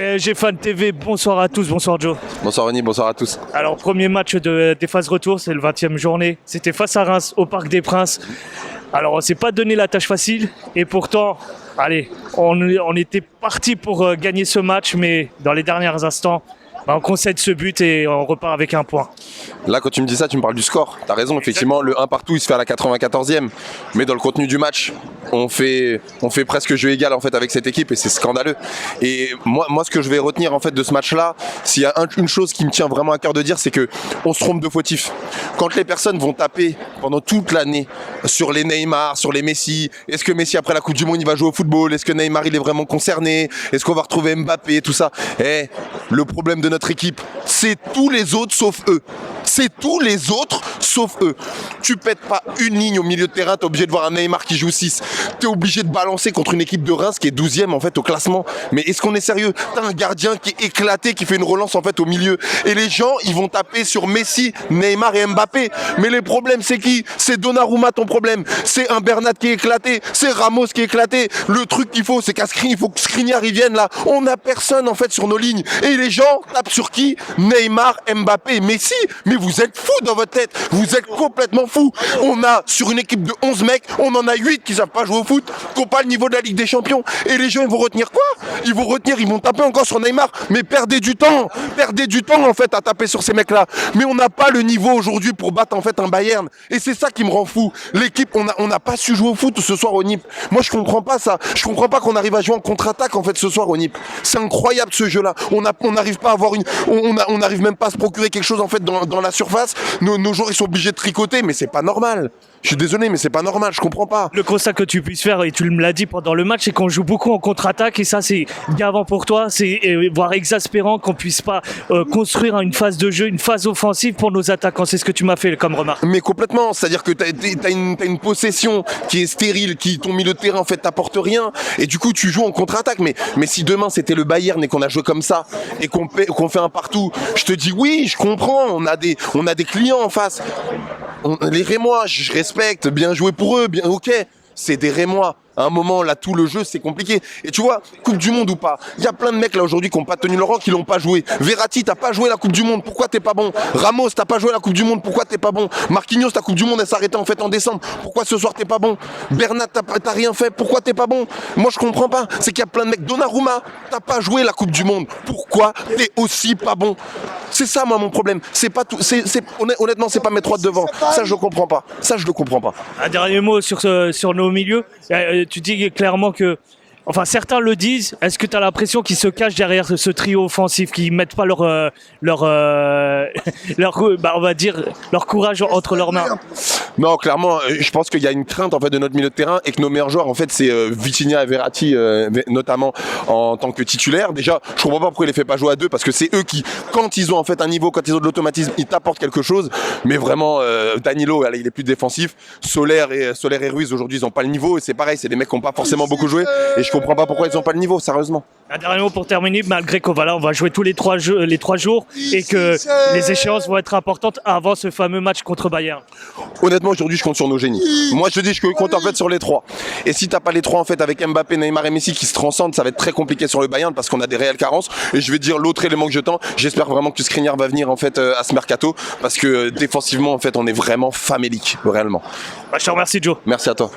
PSG Fan TV, bonsoir à tous, bonsoir Joe. Bonsoir Ronny, bonsoir à tous. Alors premier match des phases retour, c'est le 20e journée. C'était face à Reims au Parc des Princes. Alors on s'est pas donné la tâche facile et pourtant, allez, on était parti pour gagner ce match, mais dans les derniers instants, on concède ce but et on repart avec un point. Là, quand tu me dis ça, tu me parles du score. T'as raison, effectivement, le 1 partout, il se fait à la 94e. Mais dans le contenu du match, on fait presque jeu égal en fait avec cette équipe et c'est scandaleux. Et moi, ce que je vais retenir en fait de ce match-là, s'il y a une chose qui me tient vraiment à cœur de dire, c'est que on se trompe de fautif. Quand les personnes vont taper pendant toute l'année sur les Neymar, sur les Messi, est-ce que Messi après la Coupe du Monde il va jouer au football? Est-ce que Neymar il est vraiment concerné? Est-ce qu'on va retrouver Mbappé, tout ça? Le problème de notre équipe, c'est tous les autres sauf eux. C'est tous les autres sauf eux. Tu pètes pas une ligne au milieu de terrain, t'es obligé de voir un Neymar qui joue 6. T'es obligé de balancer contre une équipe de Reims qui est 12e en fait au classement. Mais est-ce qu'on est sérieux? T'as un gardien qui est éclaté, qui fait une relance en fait au milieu. Et les gens, ils vont taper sur Messi, Neymar et Mbappé. Mais les problèmes, c'est qui? C'est Donnarumma ton problème. C'est un Bernat qui est éclaté. C'est Ramos qui est éclaté. Le truc qu'il faut, c'est il faut que Skriniar y vienne là. On n'a personne en fait sur nos lignes. Et les gens tapent sur qui? Neymar, Mbappé, Messi. Mais vous êtes fous dans votre tête. Vous êtes complètement fous. On a sur une équipe de 11 mecs, on en a 8 qui savent pas jouer au foot, qui n'ont pas le niveau de la Ligue des Champions. Et les gens, ils vont retenir quoi? Ils vont taper encore sur Neymar. Mais perdez du temps en fait à taper sur ces mecs-là. Mais on n'a pas le niveau aujourd'hui pour battre en fait un Bayern. Et c'est ça qui me rend fou. L'équipe, on n'a pas su jouer au foot ce soir au NIP. Moi, je comprends pas ça. Je comprends pas qu'on arrive à jouer en contre-attaque en fait ce soir au NIP. C'est incroyable ce jeu-là. On n'arrive pas à avoir on n'arrive même pas à se procurer quelque chose en fait dans la surface. Nos joueurs ils sont obligés de tricoter, mais c'est pas normal. Je suis désolé, mais c'est pas normal, je comprends pas. Le constat que tu puisses faire, et tu me l'as dit pendant le match, c'est qu'on joue beaucoup en contre-attaque, et ça c'est gavant pour toi, c'est voire exaspérant qu'on puisse pas construire une phase de jeu, une phase offensive pour nos attaquants. C'est ce que tu m'as fait comme remarque. Mais complètement, c'est-à-dire que t'as une possession qui est stérile, qui ton milieu de terrain en fait t'apporte rien, et du coup tu joues en contre-attaque. Mais si demain c'était le Bayern et qu'on a joué comme ça et qu'on fait un partout, je te dis oui, je comprends, on a des clients en face. Les Rémois, je respecte, bien joué pour eux, bien ok, c'est des Rémois. À un moment, là, tout le jeu, c'est compliqué. Et tu vois, Coupe du Monde ou pas, il y a plein de mecs là aujourd'hui qui n'ont pas tenu leur rang, qui l'ont pas joué. Verratti, t'as pas joué la Coupe du Monde, pourquoi t'es pas bon? Ramos, t'as pas joué la Coupe du Monde, pourquoi t'es pas bon? Marquinhos, ta Coupe du Monde, elle s'arrêtait en fait en décembre, pourquoi ce soir t'es pas bon? Bernat, t'as rien fait, pourquoi t'es pas bon? Moi, je comprends pas. C'est qu'il y a plein de mecs. Donnarumma, t'as pas joué la Coupe du Monde, pourquoi t'es aussi pas bon? C'est ça, moi, mon problème. C'est pas tout. Honnêtement, c'est pas mes trois de devant. Ça, je le comprends pas. Un dernier mot sur nos milieux. Tu dis clairement que, enfin certains le disent, est-ce que tu as l'impression qu'ils se cachent derrière ce trio offensif, qu'ils mettent pas on va dire, leur courage entre leurs mains? Non, clairement, je pense qu'il y a une crainte en fait de notre milieu de terrain et que nos meilleurs joueurs en fait c'est Vitinha et Verratti notamment en tant que titulaire. Déjà, je comprends pas pourquoi il les fait pas jouer à deux parce que c'est eux qui, quand ils ont en fait un niveau, quand ils ont de l'automatisme, ils t'apportent quelque chose. Mais vraiment, Danilo, il est plus défensif. Soler et Ruiz aujourd'hui ils ont pas le niveau et c'est pareil, c'est des mecs qui ont pas forcément beaucoup joué et je comprends pas pourquoi ils ont pas le niveau, sérieusement. Un dernier mot pour terminer, malgré qu'on va jouer tous les trois jours et que les échéances vont être importantes avant ce fameux match contre Bayern. Honnêtement, aujourd'hui, je compte sur nos génies. Moi, je te dis, je compte en fait sur les trois. Et si t'as pas les trois en fait avec Mbappé, Neymar et Messi qui se transcendent, ça va être très compliqué sur le Bayern parce qu'on a des réelles carences. Et je vais dire l'autre élément que je tends, j'espère vraiment que Skriniar va venir en fait à ce mercato parce que défensivement en fait, on est vraiment famélique, réellement. Je te remercie, Joe. Merci à toi.